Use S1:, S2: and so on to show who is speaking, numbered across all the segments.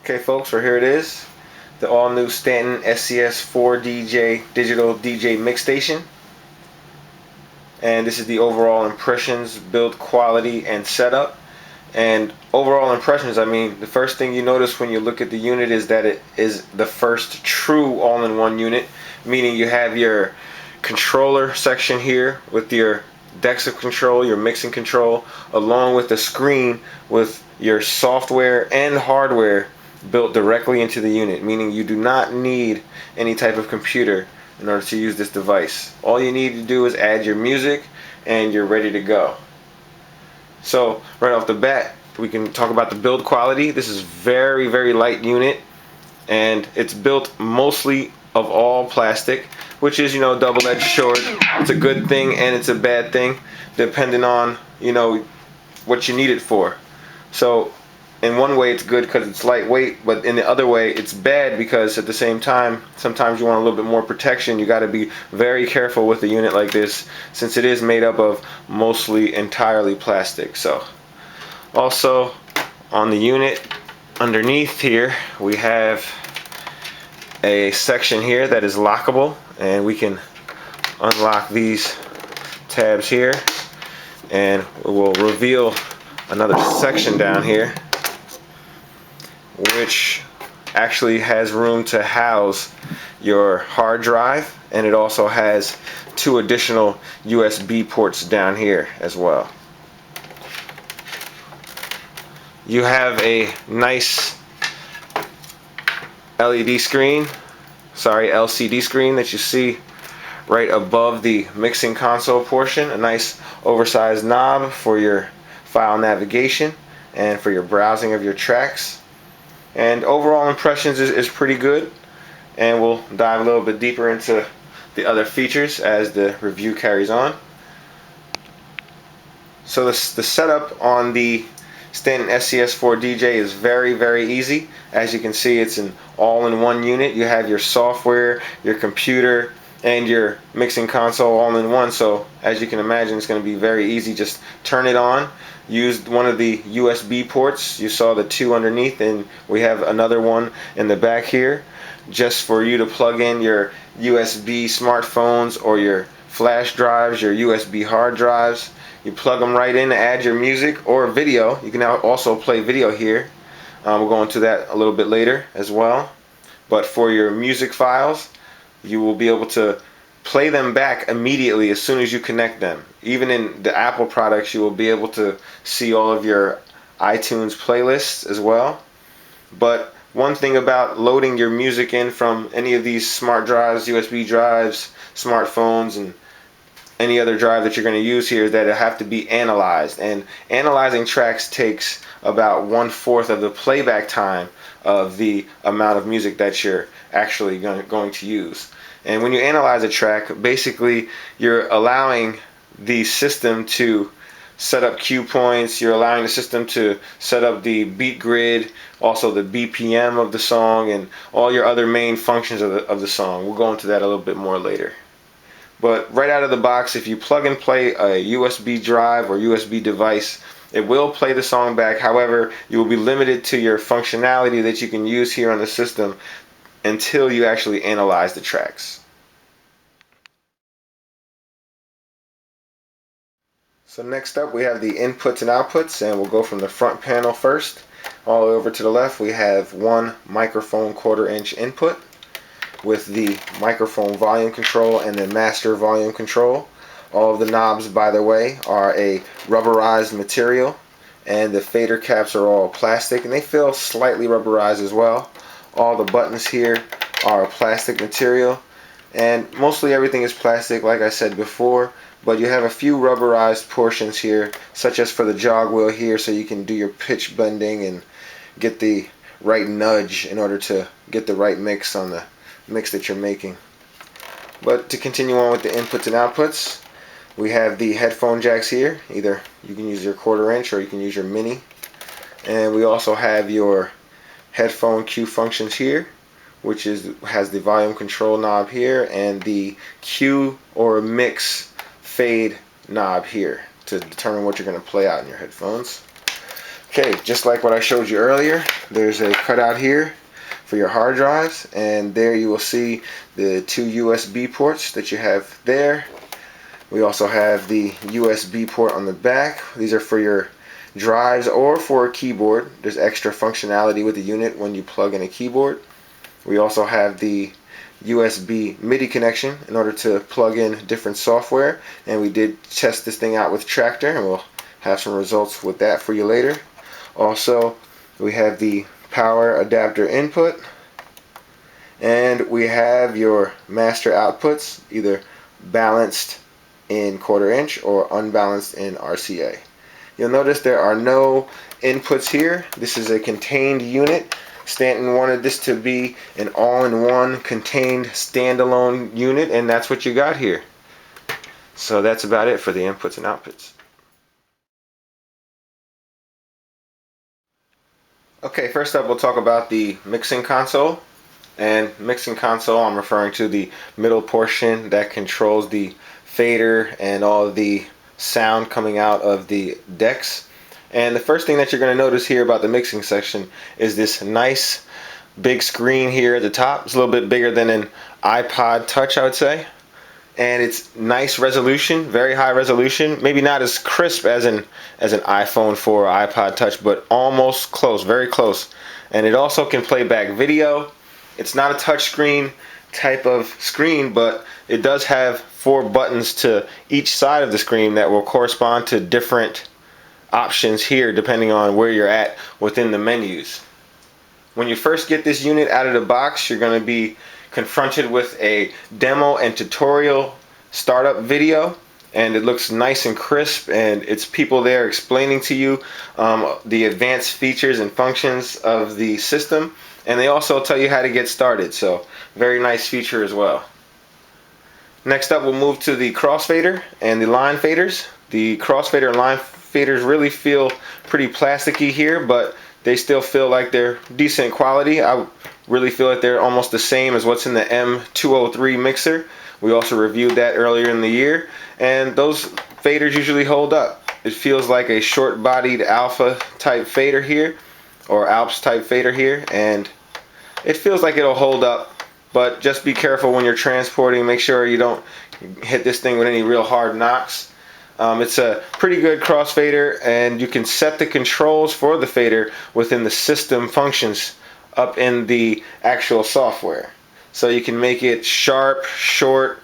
S1: Okay folks, so here it is. The all new Stanton SCS.4DJ digital DJ Mixstation. And this is the overall impressions, build quality, and setup. And overall impressions, I mean, the first thing you notice when you look at the unit is that it is the first true all-in-one unit, meaning you have your controller section here with your decks of control, your mixing control, along with the screen with your software and hardware built directly into the unit, meaning you do not need any type of computer in order to use this device. All you need to do is add your music and you're ready to go. So right off the bat, we can talk about the build quality. This is very light unit, and it's built mostly of all plastic, which is, you know, double-edged sword. It's a good thing and it's a bad thing depending on, you know, what you need it for. So in one way it's good because it's lightweight, but in the other way it's bad because at the same time sometimes you want a little bit more protection. You got to be very careful with a unit like this since it is made up of mostly entirely plastic. So also on the unit underneath here we have a section here that is lockable, and we can unlock these tabs here and it will reveal another section down here which actually has room to house your hard drive, and it also has 2 additional USB ports down here as well. You have a nice LCD screen that you see right above the mixing console portion. A nice oversized knob for your file navigation and for your browsing of your tracks. And overall impressions is pretty good, and we'll dive a little bit deeper into the other features as the review carries on. So the setup on the Stanton SCS.4DJ is very easy. As you can see, it's an all-in-one unit. You have your software, your computer, and your mixing console all in one. So as you can imagine, it's going to be very easy. Just turn it on, use one of the USB ports. You saw the 2 underneath, and we have another one in the back here just for you to plug in your USB smartphones or your flash drives, your USB hard drives. You plug them right in to add your music or video. You can now also play video here. We'll go into that a little bit later as well. But for your music files, you will be able to play them back immediately as soon as you connect them. Even in the Apple products, you will be able to see all of your iTunes playlists as well. But one thing about loading your music in from any of these smart drives, USB drives, smartphones, and any other drive that you're going to use here is that it have to be analyzed. And analyzing tracks takes about 1/4 of the playback time of the amount of music that you're actually going to use. And when you analyze a track, basically you're allowing the system to set up cue points, you're allowing the system to set up the beat grid, also the BPM of the song, and all your other main functions of the song. We'll go into that a little bit more later. But right out of the box, if you plug and play a USB drive or USB device, it will play the song back. However, you will be limited to your functionality that you can use here on the system until you actually analyze the tracks. So next up we have the inputs and outputs, and we'll go from the front panel first. All the way over to the left we have one microphone 1/4 inch input with the microphone volume control and the master volume control. All of the knobs, by the way, are a rubberized material, and the fader caps are all plastic, and they feel slightly rubberized as well. All the buttons here are plastic material, and mostly everything is plastic like I said before, but you have a few rubberized portions here, such as for the jog wheel here, so you can do your pitch blending and get the right nudge in order to get the right mix on the mix that you're making. But to continue on with the inputs and outputs, we have the headphone jacks here. Either you can use your 1/4 inch or you can use your mini. And we also have your headphone cue functions here, which has the volume control knob here and the cue or mix fade knob here to determine what you're going to play out in your headphones. Okay, just like what I showed you earlier, there's a cutout here for your hard drives, and there you will see the two USB ports that you have there. We also have the USB port on the back. These are for your drives or for a keyboard. There's extra functionality with the unit when you plug in a keyboard. We also have the USB MIDI connection in order to plug in different software, and we did test this thing out with Tractor, and we'll have some results with that for you later. Also, we have the power adapter input, and we have your master outputs, either balanced in 1/4 inch or unbalanced in RCA. You'll notice there are no inputs here. This is a contained unit. Stanton wanted this to be an all-in-one contained standalone unit, and that's what you got here. So that's about it for the inputs and outputs. Okay, first up we'll talk about the mixing console. And mixing console, I'm referring to the middle portion that controls the fader and all of the sound coming out of the decks. And the first thing that you're going to notice here about the mixing section is this nice big screen here at the top. It's a little bit bigger than an iPod Touch, I would say. And it's nice resolution, very high resolution. Maybe not as crisp as an iPhone 4 or iPod Touch, but almost close, very close. And it also can play back video. It's not a touch screen type of screen, but it does have 4 buttons to each side of the screen that will correspond to different options here depending on where you're at within the menus. When you first get this unit out of the box, you're going to be confronted with a demo and tutorial startup video, and it looks nice and crisp, and it's people there explaining to you the advanced features and functions of the system, and they also tell you how to get started, so very nice feature as well. Next up, we'll move to the crossfader and the line faders. The crossfader and line faders really feel pretty plasticky here, but they still feel like they're decent quality. I really feel like they're almost the same as what's in the M203 mixer. We also reviewed that earlier in the year, and those faders usually hold up. It feels like a short-bodied Alpha type fader here, or Alps type fader here, and it feels like it'll hold up, but just be careful when you're transporting. Make sure you don't hit this thing with any real hard knocks. It's a pretty good crossfader, and you can set the controls for the fader within the system functions up in the actual software. So you can make it sharp, short,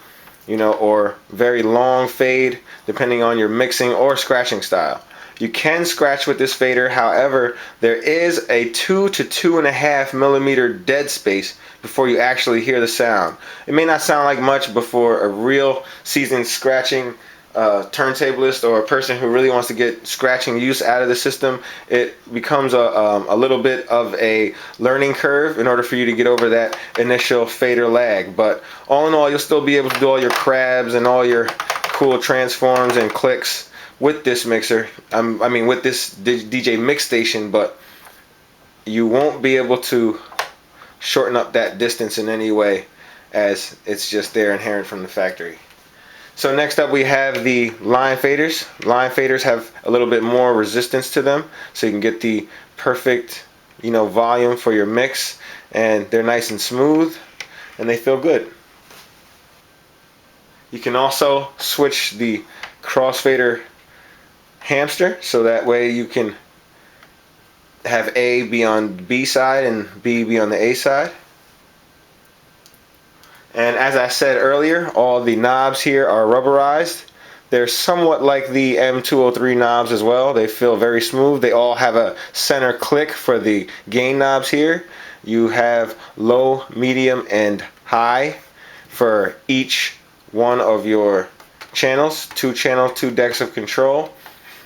S1: or very long fade depending on your mixing or scratching style. You can scratch with this fader, however, there is a 2 to 2.5 millimeter dead space before you actually hear the sound. It may not sound like much, but for a real seasoned scratching turntablist or a person who really wants to get scratching use out of the system, it becomes a little bit of a learning curve in order for you to get over that initial fader lag. But all in all, you'll still be able to do all your crabs and all your cool transforms and clicks with this mixer. I mean with this DJ Mixstation, but you won't be able to shorten up that distance in any way, as it's just there inherent from the factory. So next up we have the line faders. Line faders have a little bit more resistance to them, so you can get the perfect volume for your mix, and they're nice and smooth and they feel good. You can also switch the crossfader hamster, so that way you can have A be on B side and B be on the A side. And as I said earlier, all the knobs here are rubberized. They're somewhat like the M203 knobs as well. They feel very smooth. They all have a center click for the gain knobs here. You have low, medium, and high for each one of your channels. 2 channels, 2 decks of control.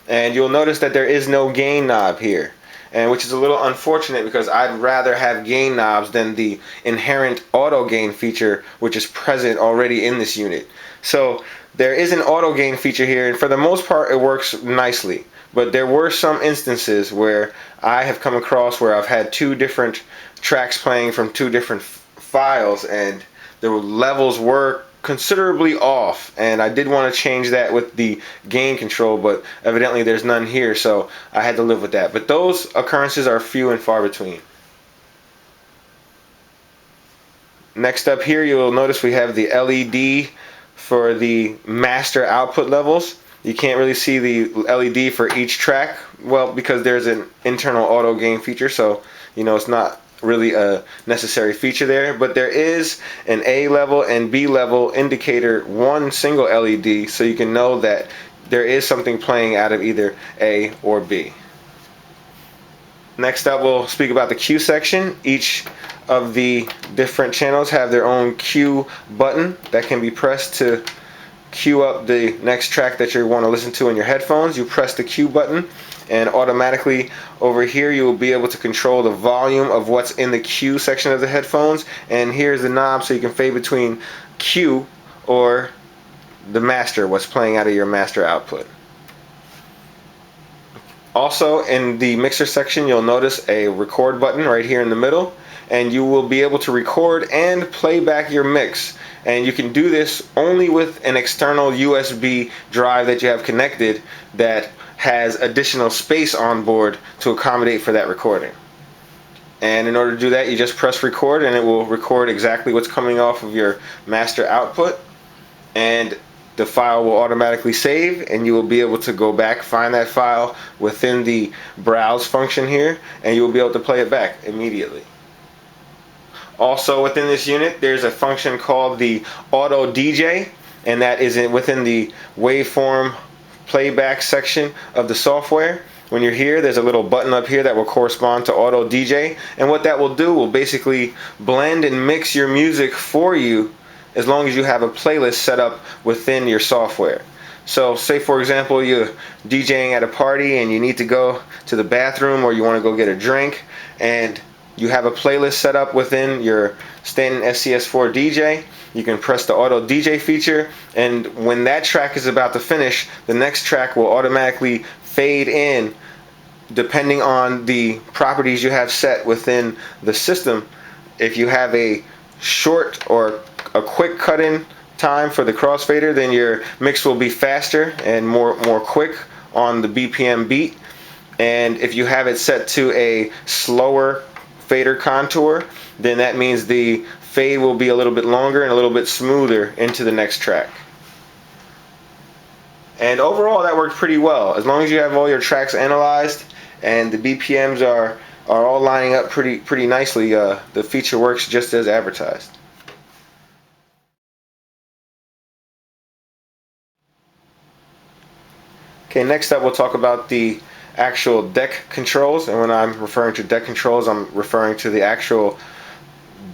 S1: And you'll notice that there is no gain knob here, and which is a little unfortunate, because I'd rather have gain knobs than the inherent auto gain feature which is present already in this unit. So there is an auto gain feature here, and for the most part it works nicely, but there were some instances where I have come across where I've had 2 different tracks playing from 2 different files, and the levels were considerably off, and I did want to change that with the gain control, but evidently there's none here, so I had to live with that. But those occurrences are few and far between. Next up here, you'll notice we have the LED for the master output levels. You can't really see the LED for each track, well, because there's an internal auto gain feature, so it's not really a necessary feature there. But there is an A level and B level indicator, one single LED, so you can know that there is something playing out of either A or B. Next up, we'll speak about the Q section. Each of the different channels have their own Q button that can be pressed to queue up the next track that you want to listen to in your headphones. You press the Q button, and automatically over here you will be able to control the volume of what's in the Q section of the headphones. And here's the knob so you can fade between Q or the master, what's playing out of your master output. Also, in the mixer section, you'll notice a record button right here in the middle, and you will be able to record and play back your mix. And you can do this only with an external USB drive that you have connected that has additional space on board to accommodate for that recording. And in order to do that, you just press record, and it will record exactly what's coming off of your master output, and the file will automatically save, and you will be able to go back, find that file within the browse function here, and you will be able to play it back immediately. Also within this unit, there's a function called the auto DJ, and that is within the waveform playback section of the software. When you're here, there's a little button up here that will correspond to auto DJ, and what that will do will basically blend and mix your music for you as long as you have a playlist set up within your software. So say for example you're DJing at a party and you need to go to the bathroom, or you want to go get a drink, and you have a playlist set up within your Stanton SCS.4DJ. You can press the auto DJ feature, and when that track is about to finish, the next track will automatically fade in depending on the properties you have set within the system. If you have a short or a quick cut-in time for the crossfader, then your mix will be faster and more quick on the BPM beat. And if you have it set to a slower fader contour, then that means the fade will be a little bit longer and a little bit smoother into the next track. And overall, that worked pretty well. As long as you have all your tracks analyzed and the BPMs are all lining up pretty nicely, the feature works just as advertised. Okay, next up we'll talk about the actual deck controls, and when I'm referring to deck controls, I'm referring to the actual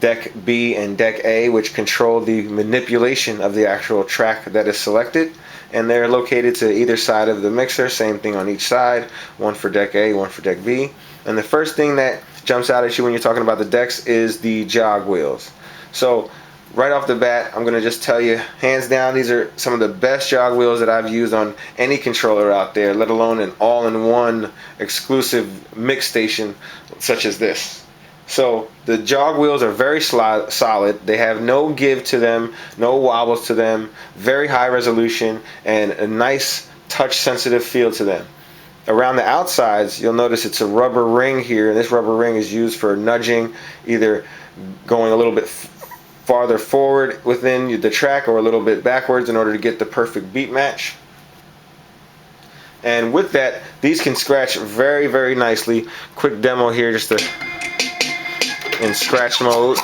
S1: deck B and deck A, which control the manipulation of the actual track that is selected, and they're located to either side of the mixer, same thing on each side, one for deck A, one for deck B. And the first thing that jumps out at you when you're talking about the decks is the jog wheels. So right off the bat, I'm going to just tell you, hands down, these are some of the best jog wheels that I've used on any controller out there, let alone an all-in-one exclusive Mixstation such as this. So the jog wheels are very solid. They have no give to them, no wobbles to them, very high resolution, and a nice touch-sensitive feel to them. Around the outsides, you'll notice it's a rubber ring here, and this rubber ring is used for nudging, either going a little bit farther forward within the track or a little bit backwards in order to get the perfect beat match. And with that, these can scratch very nicely. Quick demo here just to in scratch mode.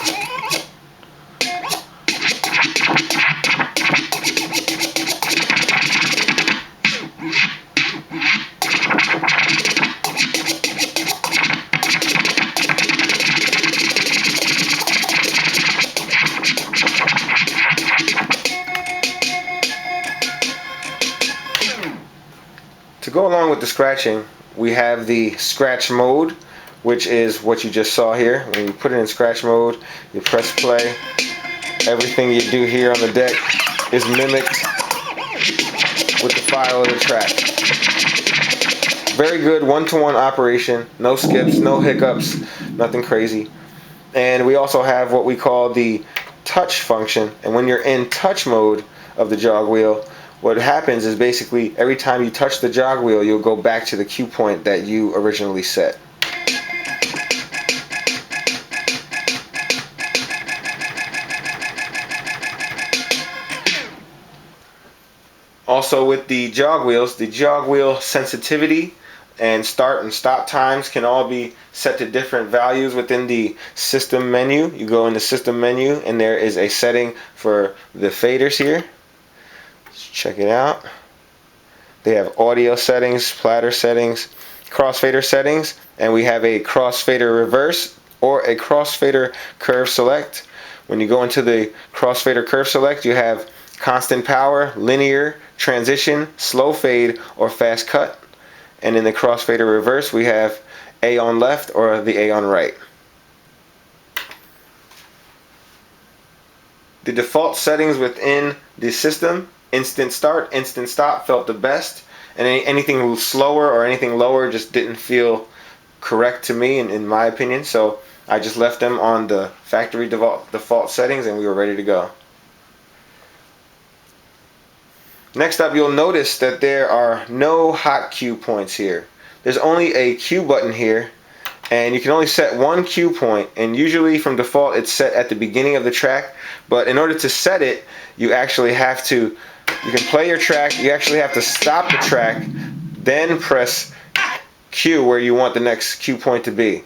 S1: To go along with the scratching, we have the scratch mode, which is what you just saw here. When you put it in scratch mode, you press play. Everything you do here on the deck is mimicked with the file of the track. Very good one-to-one operation, no skips, no hiccups, nothing crazy. And we also have what we call the touch function, and when you're in touch mode of the jog wheel, what happens is basically every time you touch the jog wheel, you'll go back to the cue point that you originally set. Also with the jog wheels, the jog wheel sensitivity and start and stop times can all be set to different values within the system menu. You go in the system menu and there is a setting for the faders here. Let's check it out. They have audio settings, platter settings, crossfader settings, and we have a crossfader reverse or a crossfader curve select. When you go into the crossfader curve select, you have constant power, linear, transition, slow fade, or fast cut. And in the crossfader reverse, we have A on left or the A on right. The default settings within the system, instant start, instant stop, felt the best. And anything slower or anything lower just didn't feel correct to me in my opinion. So I just left them on the factory default settings and we were ready to go. Next up, you'll notice that there are no hot cue points here. There's only a cue button here, and you can only set one cue point, and usually from default it's set at the beginning of the track, but in order to set it, you actually have to, you can play your track, you actually have to stop the track, then press cue where you want the next cue point to be.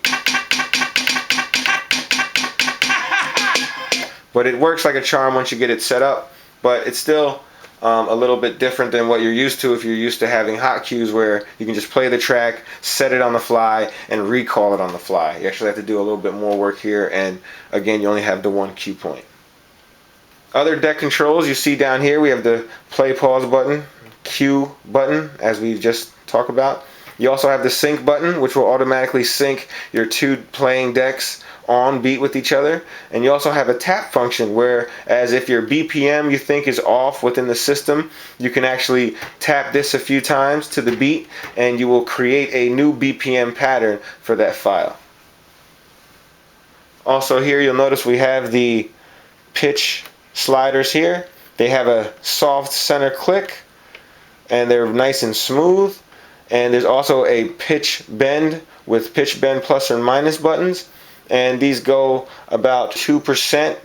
S1: But it works like a charm once you get it set up, but it's still a little bit different than what you're used to if you're used to having hot cues where you can just play the track, set it on the fly, and recall it on the fly. You actually have to do a little bit more work here, and again, you only have the one cue point. Other deck controls you see down here, we have the play pause button, cue button, as we just talked about. You also have the sync button, which will automatically sync your two playing decks on beat with each other. And you also have a tap function where, as if your BPM you think is off within the system, you can actually tap this a few times to the beat and you will create a new BPM pattern for that file. Also here you'll notice we have the pitch sliders here. They have a soft center click and they're nice and smooth. And there's also a pitch bend with pitch bend plus or minus buttons, and these go about 2%.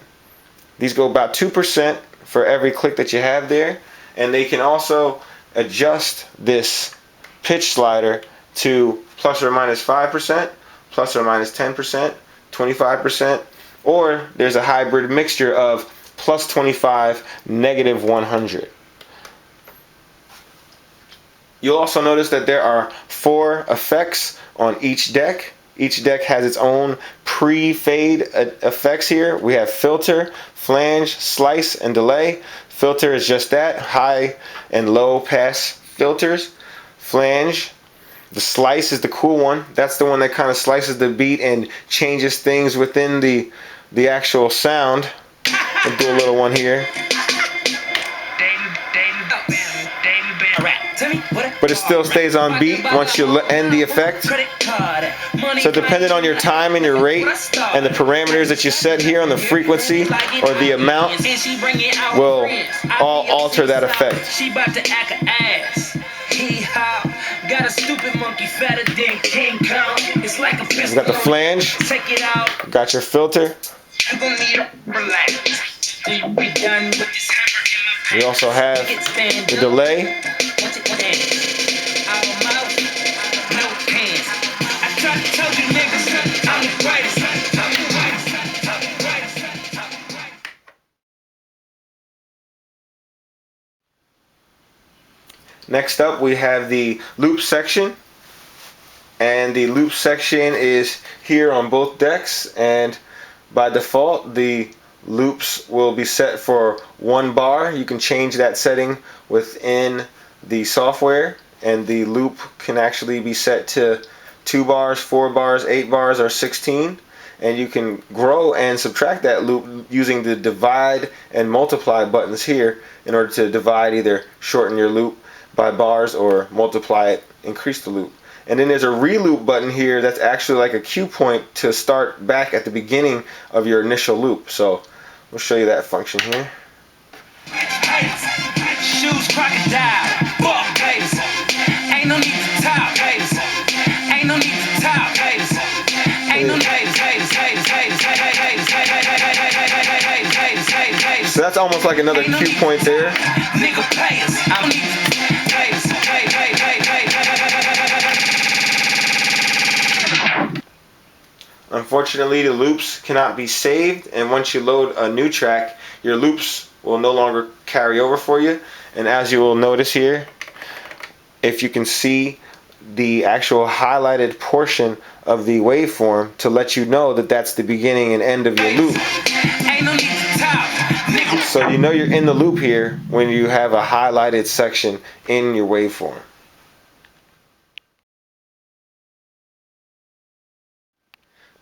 S1: These go about 2% for every click that you have there, and they can also adjust this pitch slider to plus or minus 5%, plus or minus 10%, 25%, or there's a hybrid mixture of plus 25, negative 100. You'll also notice that there are 4 effects on each deck. Each deck has its own pre-fade effects here. We have filter, flange, slice, and delay. Filter is just that, high and low pass filters. Flange, the slice is the cool one. That's the one that kind of slices the beat and changes things within the actual sound. I'll do a little one here. But it still stays on beat once you end the effect. So depending on your time and your rate and the parameters that you set here on the frequency or the amount will all alter that effect. You've got the flange, got your filter. We also have the delay. Next up we have the loop section, and the loop section is here on both decks, and by default the loops will be set for 1 bar. You can change that setting within the software, and the loop can actually be set to 2 bars, 4 bars, 8 bars, or 16, and you can grow and subtract that loop using the divide and multiply buttons here in order to divide, either shorten your loop by bars or multiply it, increase the loop. And then there's a reloop button here that's actually like a cue point to start back at the beginning of your initial loop. So We'll show you that function here.
S2: Shoes crocodile, fuck haters. Ain't no need to top haters. Ain't no need to top haters. Ain't no haters.
S1: So that's almost like another cue point there.
S2: Nigga players. I don't need
S1: Unfortunately, the loops cannot be saved, and once you load a new track, your loops will no longer carry over for you. And as you will notice here, if you can see the actual highlighted portion of the waveform to let you know that that's the beginning and end of your loop. So you know you're in the loop here when you have a highlighted section in your waveform.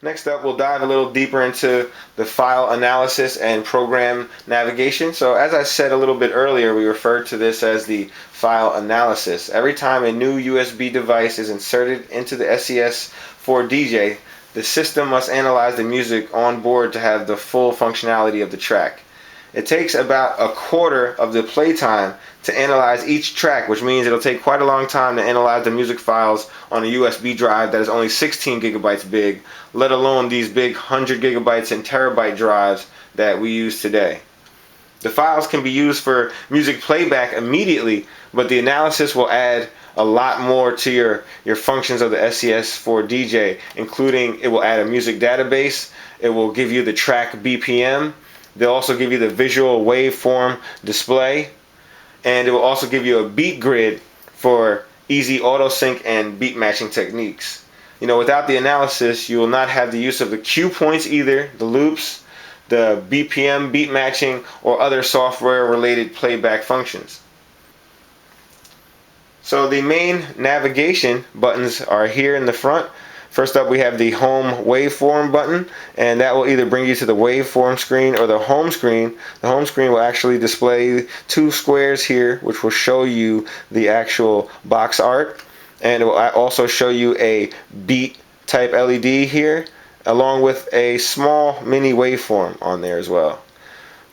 S1: Next up, we'll dive a little deeper into the file analysis and program navigation. So as I said a little bit earlier, we referred to this as the file analysis. Every time a new USB device is inserted into the SCS.4DJ, the system must analyze the music on board to have the full functionality of the track. It takes about a quarter of the playtime to analyze each track, which means it'll take quite a long time to analyze the music files on a USB drive that is only 16 gigabytes big, let alone these big 100 gigabytes and terabyte drives that we use today. The files can be used for music playback immediately, but the analysis will add a lot more to your functions of the SCS.4DJ, including it will add a music database, it will give you the track BPM, they'll also give you the visual waveform display, and it will also give you a beat grid for easy auto sync and beat matching techniques. You know, without the analysis, you will not have the use of the cue points either, the loops, the BPM, beat matching, or other software related playback functions. So the main navigation buttons are here in the front. First up, we have the home waveform button, and that will either bring you to the waveform screen or the home screen. The home screen will actually display two squares here, which will show you the actual box art, and it will also show you a beat type LED here, along with a small mini waveform on there as well.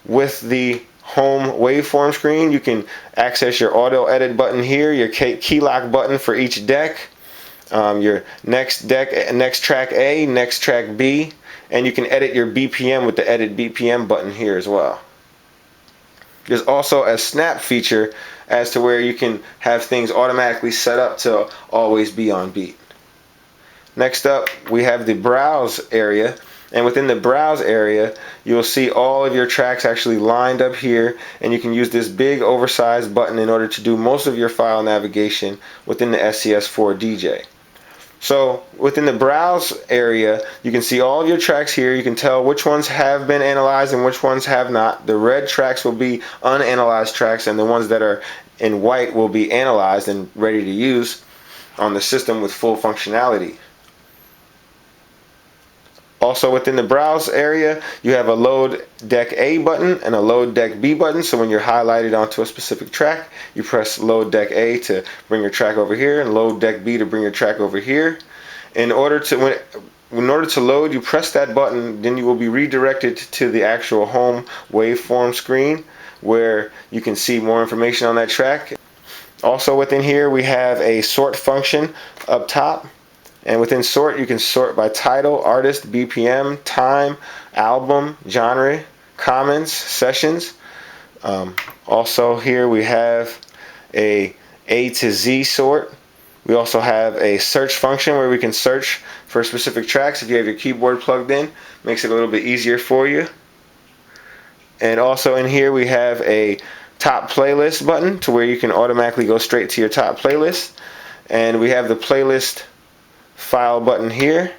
S1: With the home waveform screen, you can access your auto edit button here, your key lock button for each deck, your next track A, next track B, and you can edit your BPM with the edit BPM button here as well. There's also a snap feature as to where you can have things automatically set up to always be on beat. Next up, we have the browse area, and within the browse area you'll see all of your tracks actually lined up here, and you can use this big oversized button in order to do most of your file navigation within the SCS.4DJ. So within the browse area, you can see all of your tracks here. You can tell which ones have been analyzed and which ones have not. The red tracks will be unanalyzed tracks, and the ones that are in white will be analyzed and ready to use on the system with full functionality. Also within the browse area, you have a load deck A button and a load deck B button. So when you're highlighted onto a specific track, you press load deck A to bring your track over here and load deck B to bring your track over here. In order to load, you press that button, then you will be redirected to the actual home waveform screen where you can see more information on that track. Also within here we have a sort function up top. And within sort, you can sort by title, artist, BPM, time, album, genre, comments, sessions. Also here we have a to Z sort. We also have a search function where we can search for specific tracks. If you have your keyboard plugged in, makes it a little bit easier for you. And also in here we have a top playlist button to where you can automatically go straight to your top playlist. And we have the playlist file button here,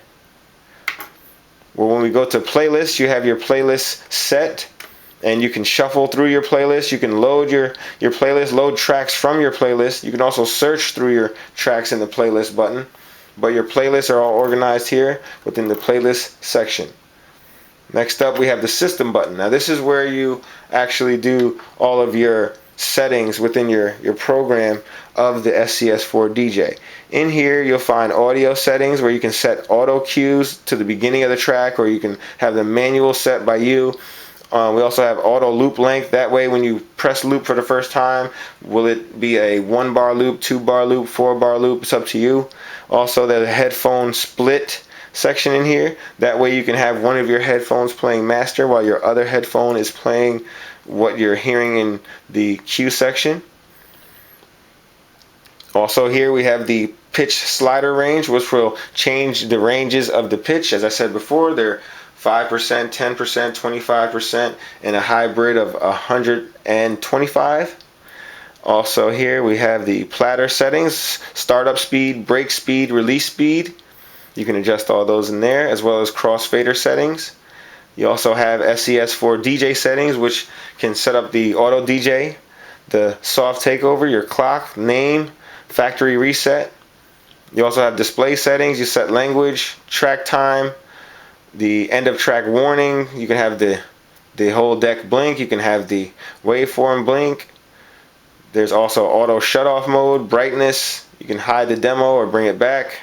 S1: where when we go to playlist, you have your playlist set, and you can shuffle through your playlist. You can load your playlist, load tracks from your playlist. You can also search through your tracks in the playlist button, but your playlists are all organized here within the playlist section. Next up, we have the system button. Now this is where you actually do all of your settings within your program of the SCS.4DJ. In here you'll find audio settings where you can set auto cues to the beginning of the track, or you can have them manual set by you. We also have auto loop length. That way when you press loop for the first time, will it be a 1 bar loop, 2 bar loop, 4 bar loop? It's up to you. Also, there's a headphone split section in here. That way you can have one of your headphones playing master while your other headphone is playing what you're hearing in the Q section. Also here we have the pitch slider range, which will change the ranges of the pitch. As I said before, they're 5%, 10%, 25%, and a hybrid of 125. Also here we have the platter settings, startup speed, break speed, release speed. You can adjust all those in there, as well as crossfader settings. You also have SCS.4DJ settings, which can set up the auto DJ, the soft takeover, your clock, name, factory reset. You also have display settings. You set language, track time, the end of track warning. You can have the whole deck blink. You can have the waveform blink. There's also auto shut-off mode, brightness. You can hide the demo or bring it back.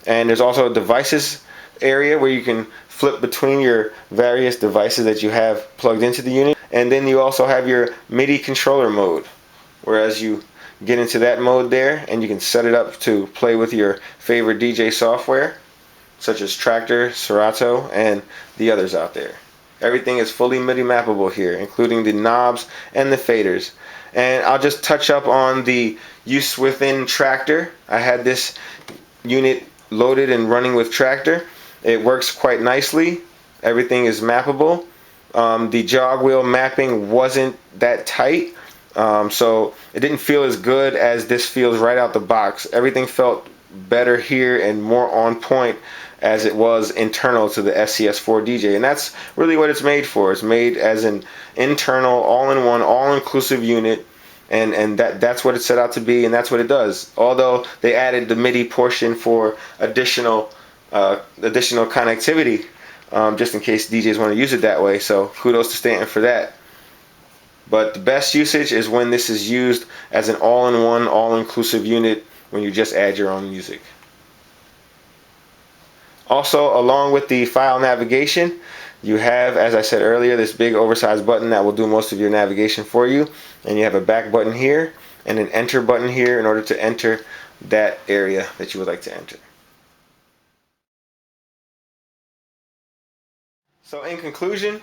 S1: And there's also a devices area where you can flip between your various devices that you have plugged into the unit. And then you also have your MIDI controller mode, whereas you get into that mode there and you can set it up to play with your favorite DJ software, such as Tractor, Serato, and the others out there. Everything is fully MIDI mappable here, including the knobs and the faders. And I'll just touch up on the use within Tractor. I had this unit loaded and running with Tractor. It works quite nicely. Everything is mappable. The jog wheel mapping wasn't that tight, so it didn't feel as good as this feels right out the box. Everything felt better here and more on point as it was internal to the SCS.4DJ, and that's really what it's made for. It's made as an internal, all-in-one, all-inclusive unit, and that's what it set out to be, and that's what it does. Although they added the MIDI portion for additional connectivity, just in case DJs want to use it that way. So kudos to Stanton for that. But the best usage is when this is used as an all-in-one, all-inclusive unit when you just add your own music. Also, along with the file navigation, you have, as I said earlier, this big oversized button that will do most of your navigation for you. And you have a back button here and an enter button here in order to enter that area that you would like to enter. So in conclusion,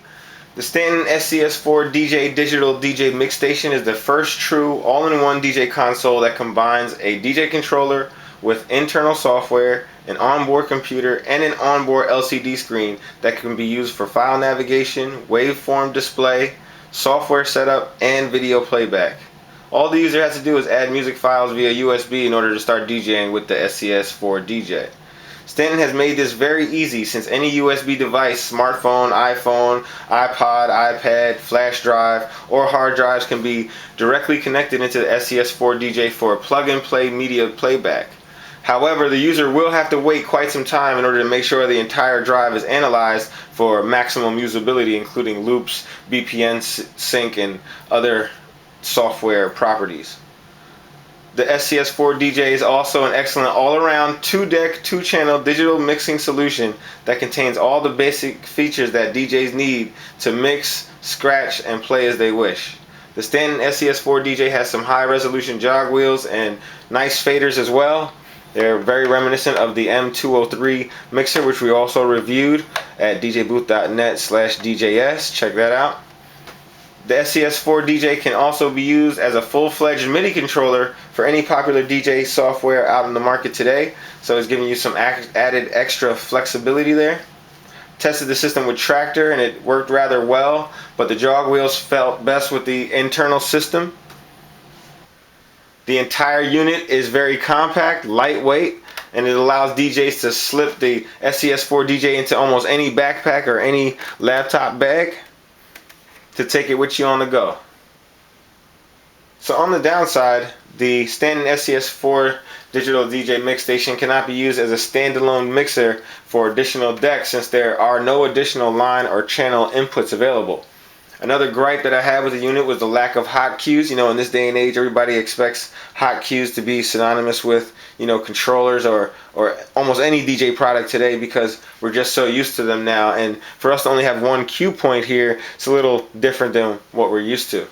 S1: the Stanton SCS.4DJ digital DJ Mixstation is the first true all-in-one DJ console that combines a DJ controller with internal software, an onboard computer, and an onboard LCD screen that can be used for file navigation, waveform display, software setup, and video playback. All the user has to do is add music files via USB in order to start DJing with the SCS.4DJ. Stanton has made this very easy, since any USB device, smartphone, iPhone, iPod, iPad, flash drive, or hard drives can be directly connected into the SCS.4DJ for a plug-and-play media playback. However, the user will have to wait quite some time in order to make sure the entire drive is analyzed for maximum usability, including loops, BPN sync, and other software properties. The SCS.4DJ is also an excellent all-around 2-deck, 2-channel digital mixing solution that contains all the basic features that DJs need to mix, scratch, and play as they wish. The Stanton SCS.4DJ has some high-resolution jog wheels and nice faders as well. They're very reminiscent of the M203 mixer, which we also reviewed at djbooth.net/DJS. Check that out. The SCS.4DJ can also be used as a full-fledged MIDI controller for any popular DJ software out in the market today, so it's giving you some added extra flexibility there. Tested the system with Tractor and it worked rather well, but the jog wheels felt best with the internal system. The entire unit is very compact, lightweight, and it allows DJs to slip the SCS.4DJ into almost any backpack or any laptop bag to take it with you on the go. So on the downside, the Stanton SCS.4 digital DJ Mixstation cannot be used as a standalone mixer for additional decks, since there are no additional line or channel inputs available. Another gripe that I had with the unit was the lack of hot cues. You know, in this day and age, everybody expects hot cues to be synonymous with, you know, controllers or almost any DJ product today, because we're just so used to them now. And for us to only have one cue point here, it's a little different than what we're used to.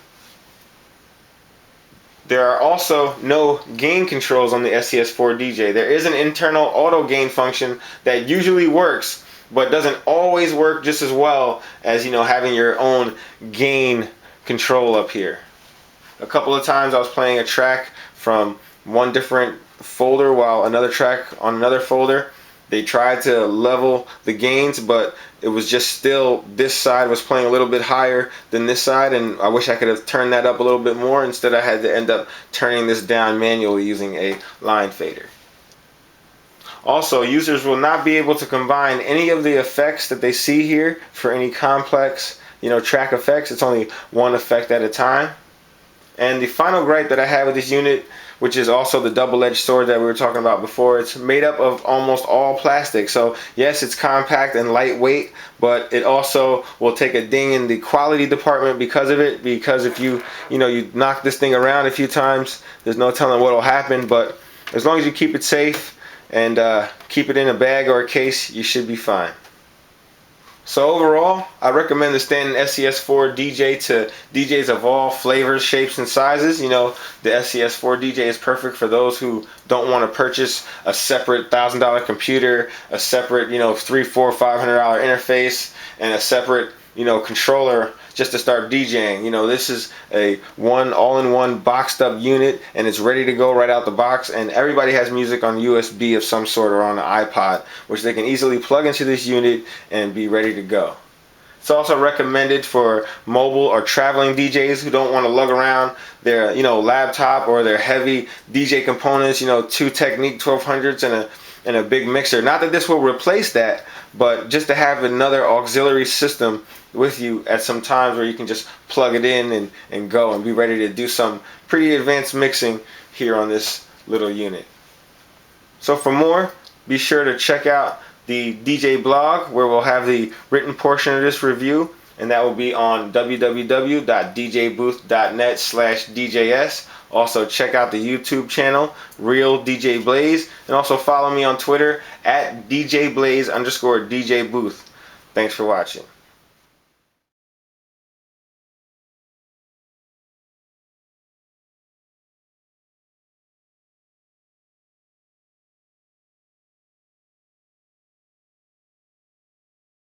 S1: There are also no gain controls on the SCS.4DJ. There is an internal auto gain function that usually works, but doesn't always work just as well as, you know, having your own gain control up here. A couple of times I was playing a track from one different folder while another track on another folder. They tried to level the gains, but it was just still, this side was playing a little bit higher than this side, and I wish I could have turned that up a little bit more. Instead, I had to end up turning this down manually using a line fader. Also, users will not be able to combine any of the effects that they see here for any complex, you know, track effects. It's only one effect at a time. And the final gripe that I had with this unit, which is also the double-edged sword that we were talking about before, it's made up of almost all plastic. So yes, it's compact and lightweight, but it also will take a ding in the quality department because of it. Because if you knock this thing around a few times, there's no telling what will happen. But as long as you keep it safe and keep it in a bag or a case, you should be fine. So overall, I recommend the Stanton SCS.4DJ to DJs of all flavors, shapes, and sizes. You know, the SCS.4DJ is perfect for those who don't want to purchase a separate $1,000 computer, a separate, you know, $300, $400, $500 interface, and a separate, you know, controller just to start DJing. You know, this is a all-in-one boxed up unit, and it's ready to go right out the box. And everybody has music on USB of some sort or on an iPod, which they can easily plug into this unit and be ready to go. It's also recommended for mobile or traveling DJs who don't want to lug around their, you know, laptop or their heavy DJ components. You know, 2 Technique 1200s and a big mixer. Not that this will replace that, but just to have another auxiliary system with you at some times where you can just plug it in and go and be ready to do some pretty advanced mixing here on this little unit. So for more, be sure to check out the DJ blog, where we'll have the written portion of this review, and that will be on www.djbooth.net/DJS. Also check out the YouTube channel, Real DJ Blaze, and also follow me on Twitter at DJBlaze_DJBooth. Thanks for watching.